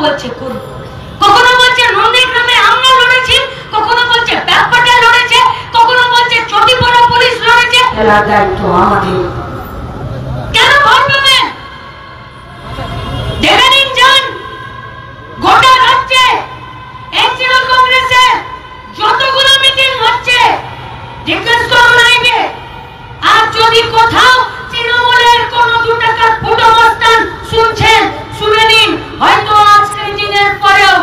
বলছে করুন, কখনো বলছে নন্দীগ্রামে আমরা লড়েছি, কখনো বলছে ব্যাপারটা লড়েছে, কখনো বলছে চটিপাড়া পুলিশ লড়েছে। এরা দায়িত্ব আমাদের। কেন ভয় পাবেন? দেখে নিন যান গোটা রাজ্যে এই তৃণমূল কংগ্রেসের যতগুলো মিটিং হচ্ছে জিজ্ঞেস করুন আইবে। আর যদি কোথাও তৃণমূলের কোন 2 টাকার ফুটো মস্তান শুনছেন শুনে নিন, হয়তো আজকের দিনের পরেও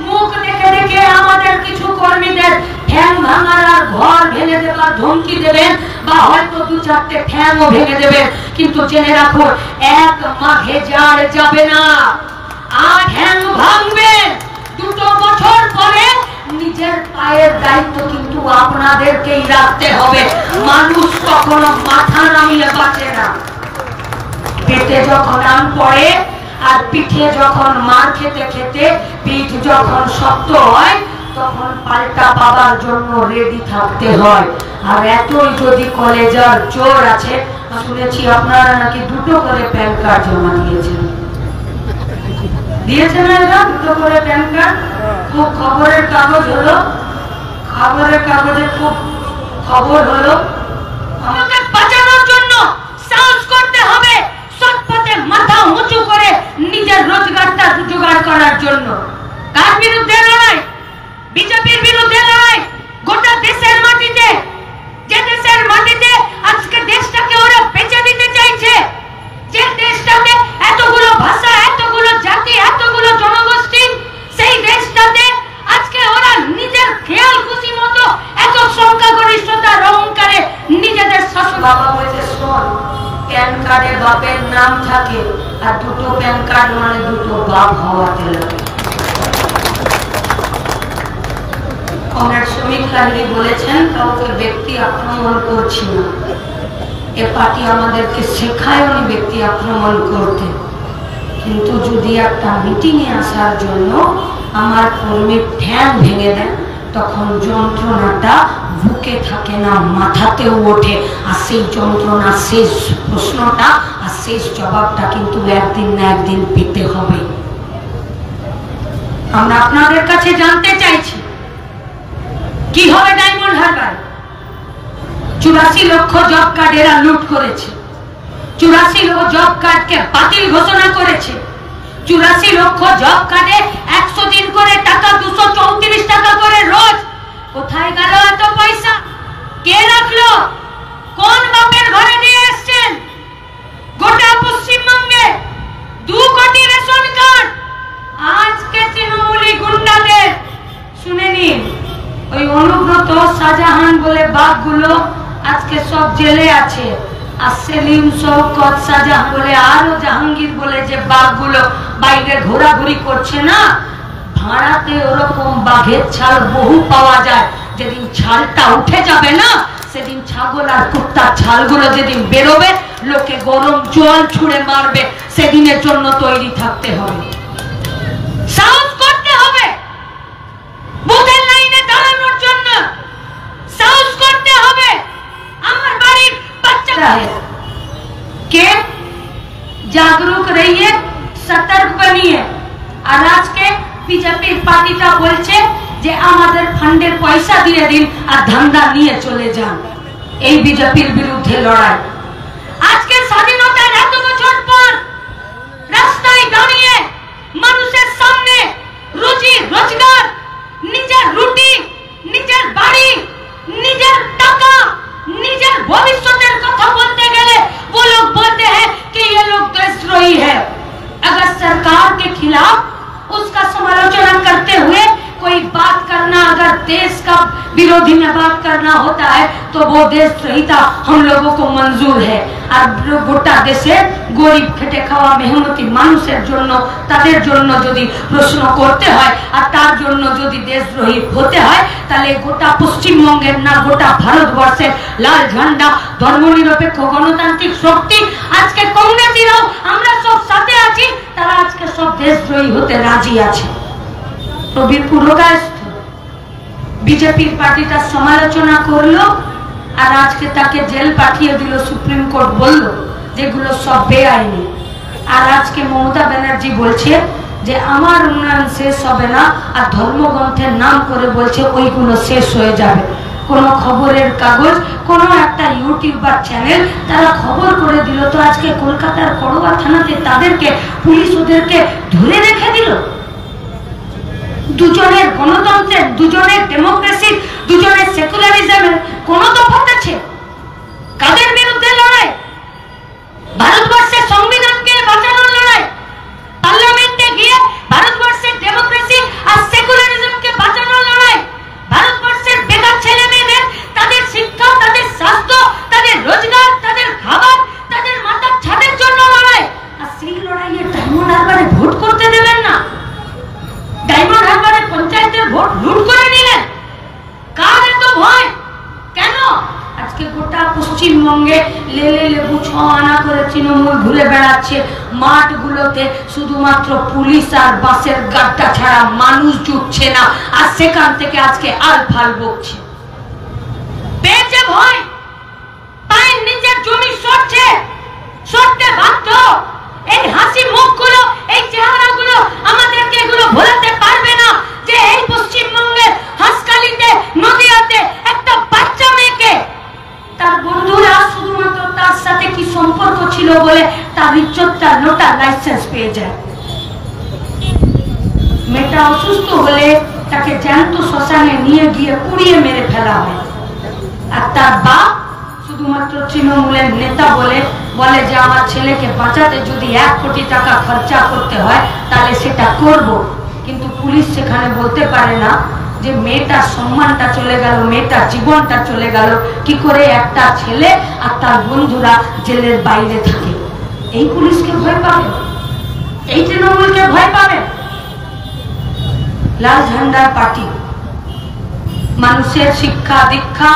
মুখ দেখে দেখে আমাদের কিছু কর্মীদের ঠ্যাং ভাঙার আর ঘর ভেঙে দেবার ধমকি দেবেন, বা হয়তো 2-4টে ঠ্যাংও ভেঙে দেবেন, কিন্তু জেনে রাখুন এক মাঘে যার যাবে না। আর ঠ্যাং ভাঙবেন 2 বছর পরে নিজের পায়ের দায়িত্ব কিন্তু আপনাদেরকেই রাখতে হবে। মানুষ কখনো মাথা নামিয়ে বাঁচে না। পেটে যখন আন পড়ে আর পিঠে যখন মার খেতে খেতে পিঠ যখন শক্ত হয়, তখন পাল্টা পাবার জন্য রেডি থাকতে হয়। আর এতই যদি কলেজার জোর আছে, শুনেছি আপনারা নাকি 2টো করে প্যান কার্ড জমা দিয়েছেন। দিয়েছেন না? এরা 2টো করে প্যান কার্ড। খুব খবরের কাগজ হলো, খবরের কাগজে খুব খবর হলো। আমাকে বাঁচানোর জন্য সাহস করতে হবে, সৎপথে মাথা উঁচু করে নিজের রোজগারটা জোগাড় করার জন্য। কার বিরুদ্ধে লড়াই? বিজেপির বিরুদ্ধে লড়াই। গোটা দেশের মাটিতে, যে দেশের মাটিতে আজকে দেশটাকে ওরা বেঁচে দিতে চাইছে, যে দেশটাতে এতগুলো ভাষা, এতগুলো জাতি, এতগুলো জনগোষ্ঠী, সেই দেশটাতে আজকে ওরা নিজের খেয়াল খুশি মতো এত সংখ্যাগরিষ্ঠতার অহংকারে নিজেদের শাসন। বাবা বলছে শোন, প্যান কার্ডে বাপের নাম থাকে, আর 2টো প্যান কার্ড মানে 2টো বাপ হওয়াতে লাগে। কমরেড শ্রমিক লাহিড়ী বলেছেন, কাউকে ব্যক্তি আক্রমণ করছি না। এ পার্টি আমাদেরকে শেখায় উনি ব্যক্তি আক্রমণ করতে, কিন্তু যদি একটা মিটিংয়ে আসার জন্য আমার কর্মীর ঠ্যাং ভেঙে দেন, তখন যন্ত্রণাটা বুকে থাকে না, মাথাতেও ওঠে। আর সেই যন্ত্রণা, শেষ প্রশ্নটা আর শেষ জবাবটা কিন্তু একদিন না একদিন পেতে হবে। আমরা আপনাদের কাছে জানতে চাইছি কি হবে ডায়মন্ড হারবার। 84 লক্ষ জব কার্ড এরা লুট করেছে, 84 লক্ষ জব কার্ডকে বাতিল ঘোষণা করেছে। 84 লক্ষ জব কার্ডে 100 দিন করে টাকা, 234 টাকা করে রোজ। কোথায় গেল এত পয়সা? কে রাখলো? কোন বাপের ঘরে নিয়ে এসছেন? গোটা পশ্চিমবঙ্গে 2 কোটি রেশন কার্ড আজকে তৃণমূলী গুন্ডাদের। শুনে নিন, ওই অনুব্রত, শাহজাহান বলে বাঘগুলো আজকে সব জেলে আছে। আর সেলিম, শওকত, শাহজাহান বলে আরো জাহাঙ্গীর বলে যে বাঘগুলো বাইরে ঘোরাঘুরি করছে না, ভাড়াতে ওরকম বাঘের ছাল বহু পাওয়া যায়। যেদিন ছালটা উঠে যাবে না, সেদিন ছাগল আর কুত্তার ছালগুলো যেদিন বেরোবে, লোকে গরম জল ছুঁড়ে মারবে। সেদিনের জন্য তৈরি থাকতে হবে, সাহস করতে হবে। বুথের লাইনে দাঁড়ানোর জন্য সাহস করতে হবে। আমার বাড়ির বাচ্চারা के जागरूक रहिए, सतर्क बनिए। আর আজকে বিজেপি পার্টিটা বলছে যে আমাদের ফান্ডের পয়সা দিয়ে দিন আর ধান্দা নিয়ে চলে যান। এই বিজেপির বিরুদ্ধে লড়াই। আজকে স্বাধীনতার এত বছর পর রাস্তায় দাঁড়িয়ে মানুষের সামনে রুজি রোজগার, নিজের রুটি, নিজের বাড়ি, নিজের টাকা, নিজের भविष्य কথা বলতে গেলে वो लोग बोलते हैं कि ये लोग देशद्रोही है। अगर सरकार के खिलाफ उसका समालोचना करते हुए कोई बात करना, अगर देश का विरोधी में बात करना होता है, तो वो देशद्रोहिता हम लोगों को मंजूर है। আর গোটা দেশে গরিব খেটে খাওয়া মেহনতি মানুষের জন্য, তাদের জন্য যদি প্রশ্ন করতে হয় আর তার জন্য যদি দেশদ্রোহী হতে হয়, তাহলে গোটা পশ্চিমবঙ্গের না গোটা ভারতবর্ষের লাল ঝান্ডা, ধর্মনিরপেক্ষ গণতান্ত্রিক শক্তি, আজকে কংগ্রেসীরাও আমরা সব সাথে আছি, তারা আজকে সব দেশদ্রোহী হতে রাজি আছে। প্রবীর পুরকায়স্থ বিজেপির পার্টিটা সমালোচনা করলো আর আজকে তাকে জেল পাঠিয়ে দিল। সুপ্রিম কোর্ট বলল যেগুলো সব বেআইনি। আর আজকে মমতা ব্যানার্জি বলছে যে আমার উন্নয়ন শেষ হবে না, আর ধর্মগ্রন্থের নাম করে বলছে ওইগুলো শেষ হয়ে যাবে। কোনো খবরের কাগজ, কোনো একটা ইউটিউবার চ্যানেল তারা খবর করে দিল, তো আজকে কলকাতার করোয়া থানাতে তাদেরকে পুলিশ ওদেরকে ধরে রেখে দিল। দুজনের গণতন্ত্রের, দুজনের ডেমোক্রেসির, দুজনের সেকুলারিজমের কোন তফাৎ আছে? কাদের বিরুদ্ধে লড়াই? ভারতবর্ষের সংবিধানকে বাঁচানোর লড়াই, পার্লামেন্টে গিয়ে ভারতবর্ষের ডেমোক্রেসি আর সেকুলারিজমকে বাঁচানোর লড়াই, ভারতবর্ষের বেকার ছেলে মেয়েদের তাদের শিক্ষা, তাদের স্বাস্থ্য, তাদের রোজগার, তাদের খাবার, তাদের মাথার ছাদের জন্য লড়াই। আর সেই লড়াইয়ে ডায়মন্ড হারবারে ভোট করতে দেবেন না। ডায়মন্ড হারবারে পঞ্চায়েতের ভোট লুট করে নিলেন। কার এত ভয়? কেন? আজকে গোটা পশ্চিমবঙ্গে লেলে লেবু 6 আনা করে তৃণমূল ঘুরে বেড়াচ্ছে। মাঠগুলোতে শুধুমাত্র পুলিশ আর বাসের গাড্ডা ছাড়া মানুষ জুটছে না, আর সেখান থেকে আজকে আলফাল বকছে। পেয়েছে ভয়, পায়ের নিচের জমি সরছে, সরতে বাধ্য। এই হাসি মুখগুলো, এই চেহারাগুলো আমাদেরকে এগুলো ভোলাতে পারবে না যে এই পশ্চিমবঙ্গের হাসকালিতে, নদিয়াতে একটা বাচ্চা মেয়েকে তার বন্ধুরা শুধুমাত্র তার সাথে কি সম্পর্ক ছিল বলে তার ইজ্জতটা লোটা লাইসেন্স পেয়ে যায়। মেয়েটা অসুস্থ হলে তাকে জ্যান্ত শ্মশানে নিয়ে গিয়ে পুড়িয়ে মেরে ফেলা হয়। আর তার বাপ শুধুমাত্র তৃণমূলের নেতা বলে যে আমার ছেলেকে বাঁচাতে যদি 1 কোটি টাকা খরচা করতে হয় তাহলে সেটা করব। কিন্তু পুলিশ সেখানে বলতে পারে না যে মেয়েটার সম্মানটা চলে গেল, মেয়েটার জীবনটা চলে গেল কি করে। একটা ছেলে আর তার বন্ধুরা জেলের বাইরে থাকে। এই পুলিশকে ভয় পাবে? এই তৃণমূলকে ভয় পাবে? লাল ঝান্ডার পার্টি মানুষের শিক্ষা দীক্ষা,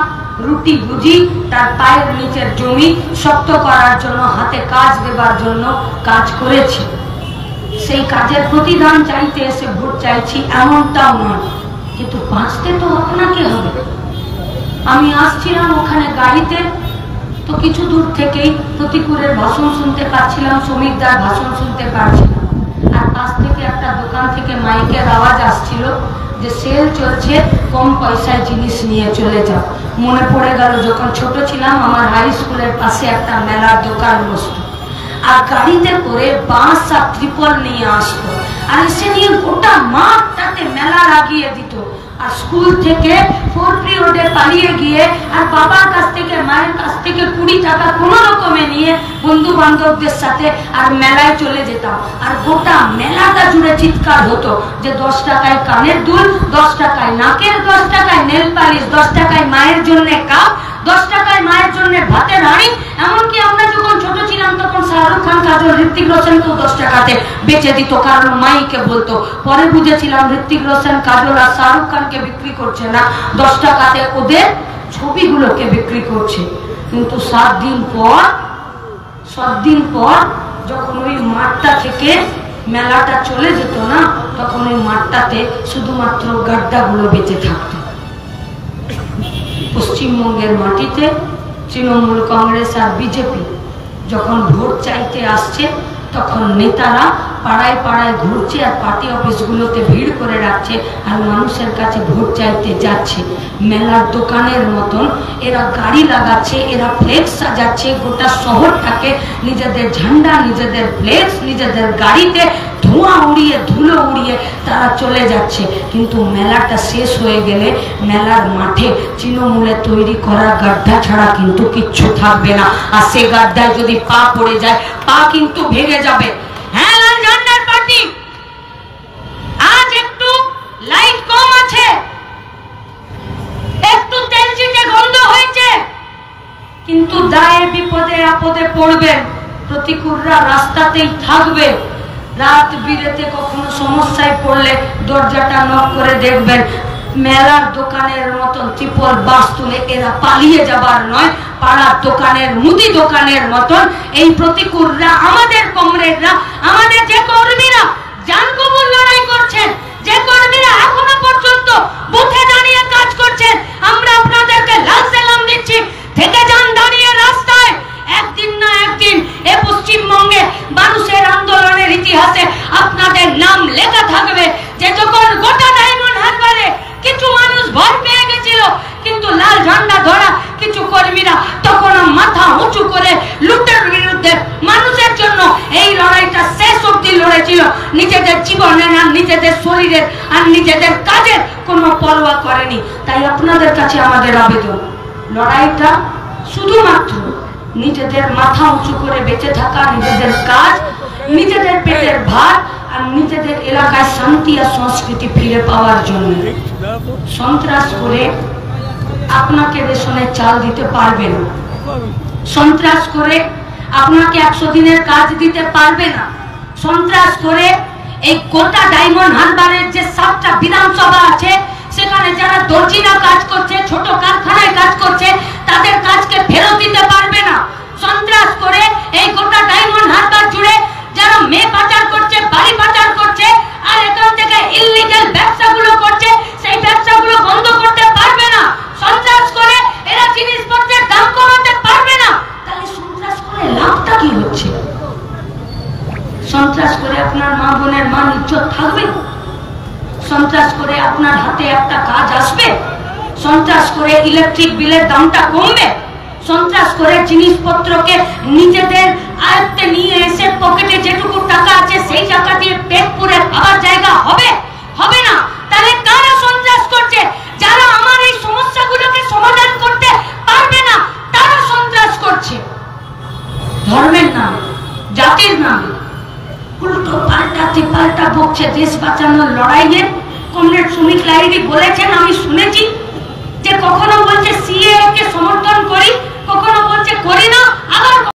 রুটি ভুজি, তার পায়ের নিচের জমি শক্ত করার জন্য, হাতে কাজ দেবার জন্য কাজ করেছে। সেই কাজের প্রতিদান চাইতে এসে ভোট চাইছি এমনটাও নয়, কিন্তু বাঁচতে তো আপনাকে হবে। আমি আসছিলাম ওখানে গাড়িতে, তো কিছু দূর থেকেই প্রতিকূলের ভাষণ শুনতে পাচ্ছিলাম, শ্রমিকদার ভাষণ শুনতে পাচ্ছিলাম। আর পাশ থেকে একটা দোকান থেকে মাইকের আওয়াজ আসছিল যে সেল চলছে, কম পয়সায় জিনিস নিয়ে চলে যাও। মনে পড়ে গেল যখন ছোট ছিলাম আমার হাই স্কুলের পাশে একটা মেলার দোকান বসতো, আর গাড়িতে করে বাঁশ আর ত্রিপল নিয়ে আসতো, আর এসে নিয়ে গোটা মাঠটাতে মেলা লাগিয়ে দিত। আর স্কুল থেকে 4 পিরিয়ডে পালিয়ে গিয়ে আর বাবার কাছ থেকে মায়ের কাছ থেকে 20 টাকা কোনো রকমে নিয়ে বন্ধু বান্ধবদের সাথে আর মেলায় চলে যেতাম। আর গোটা মেলাটা জুড়ে চিৎকার হতো যে 10 টাকায় কানের দুল, 10 টাকায় নাকের, 10 টাকায় নেল পালিশ, 10 টাকায় মায়ের জন্য কাপ, 10 টাকায় মায়ের জন্য ভাতের হাঁড়ি। এমনকি আমরা যখন ছোট ছিলাম তখন শাহরুখ খান, কাজল, ঋত্বিক রোশনকেও 10 টাকাতে বেচে দিত, কারণ মাইকে বলতো। পরে বুঝেছিলাম ঋত্বিক রোশন, কাজল আর শাহরুখ খানকে বিক্রি করছে না, 10 টাকাতে ওদের ছবিগুলোকে বিক্রি করছে। কিন্তু 7 দিন পর যখন ওই মাঠটা থেকে মেলাটা চলে যেত না, তখন ওই মাঠটাতে শুধুমাত্র গাড্ডাগুলো বেঁচে থাকতো। পশ্চিমবঙ্গের মাটিতে তৃণমূল কংগ্রেস আর বিজেপি যখন ভোট চাইতে আসছে, তখন নেতারা পাড়ায় পাড়ায় ঘুরছে আর পার্টি অফিসগুলোতে ভিড় করে রাখছে, আর মানুষের কাছে ভোট চাইতে যাচ্ছে। মেলার দোকানের মতন এরা গাড়ি লাগাচ্ছে, এরা ফ্লেক্স সাজাচ্ছে, গোটা শহরটাকে নিজেদের ঝান্ডা, নিজেদের ফ্লেক্স, নিজেদের গাড়িতে ধোঁয়া উড়িয়ে, ধুলো উড়িয়ে তারা চলে যাচ্ছে। কিন্তু মেলাটা শেষ হয়ে গেলে মেলার মাঠে তৃণমূলের তৈরি করা গাড্ডা ছাড়া কিন্তু কিচ্ছু থাকবে না। আর সে গাড্ডায় যদি পা পড়ে যায়, পা কিন্তু ভেঙে যাবে। হ্যাঁ, লাল ঝান্ডার পার্টি আজ একটু লাইট কম আছে, একটু তেল চিটে গন্ধ হয়েছে, কিন্তু দায়ে বিপদে আপদে পড়বেন, প্রতিকূলরা রাস্তাতেই থাকবে। রাত বিরেতে কখনো সমস্যায় পড়লে দরজাটা নক করে দেখবেন। মেলার দোকানের মতন ত্রিপল বাস তুলে এরা পালিয়ে যাবার নয়, পাড়ার দোকানের, মুদি দোকানের মতন এই প্রতিকূলরা, আমাদের কমরেডরা, আমাদের যে কর্মীরা জানকবুল লড়াই করছেন, যে কর্মীরা এখনো পর্যন্ত বুথে দাঁড়িয়ে কাজ করছেন, আমরা আপনাদেরকে লাল সালাম দিচ্ছি। থেকে যান দাঁড়িয়ে রাস্তায়। একদিন না একদিন এ পশ্চিমবঙ্গে মানুষের আন্দোলনের ইতিহাসে আপনাদের নাম ঝান্ডা ধরা কিছু কর্মীরা তখন মাথা উঁচু করে লুটের বিরুদ্ধে মানুষের জন্য এই লড়াইটা শেষ অবধি লড়েছিল, নিজেদের জীবনের আর নিজেদের শরীরের আর নিজেদের কাজের কোনো পরোয়া করেনি। তাই আপনাদের কাছে আমাদের আবেদন, লড়াইটা শুধুমাত্র নিজেদের মাথা উঁচু করে বেঁচে থাকা, নিজেদের কাজ, নিজেদের পেটের ভাত আর নিজেদের এলাকায় শান্তি আর সংস্কৃতি ফিরে পাওয়ার জন্য। সন্ত্রাস করে আপনাকে রেশনের চাল দিতে পারবে না, সন্ত্রাস করে আপনাকে 100 দিনের কাজ দিতে পারবে না, সন্ত্রাস করে এই গোটা ডায়মন্ড হারবারের যে 7টা বিধানসভা আছে সেখানে যারা দর্জিরা কাজ করছে, ছোট কারখানায় কাজ করছে, তাদের কাজকে ফেরত দিতে পারবে না। সন্ত্রাস করে এই গোটা ডায়মন্ড হারবার জুড়ে যারা মেয়ে পাচার করছে, বাড়ি পাচার করছে আর এখান থেকে ইললিগ্যাল ব্যবসাগুলো করছে, সেই ব্যবসাগুলো বন্ধ করতে পারবে না। সন্ত্রাস করে এরা জিনিসপত্রের দাম কমাতে পারবে না। তাহলে সন্ত্রাস করে লাভটা কি হচ্ছে? সন্ত্রাস করে আপনার মা বোনের মান ইজ্জত থাকবে? সন্ত্রাস করে আপনার হাতে একটা কাজ আসবে? সন্ত্রাস করে ইলেকট্রিক বিলের দামটা কমবে? সন্ত্রাস করে জিনিসপত্রকে নিজেদের আয়ত্তে নিয়ে এসে পকেটে যেটুকু টাকা আছে সেই টাকা দিয়ে পেট পুরে খাবার জায়গা হবে? হবে না। তাহলে কারা সন্ত্রাস করছে? যারা আমার এই সমস্যাগুলোকে সমাধান করতে পারবে না তারা সন্ত্রাস করছে। ধর্মের নামে, জাতির নামে উল্টো পাল্টা বকছে। দেশ বাঁচানোর লড়াইয়ে কমরেড শ্রমিক লাহিড়ী বলেছেন, আমি শুনেছি যে কখনো বলছে সিএ কে সমর্থন করি, কখনো বলছে করি না, আবার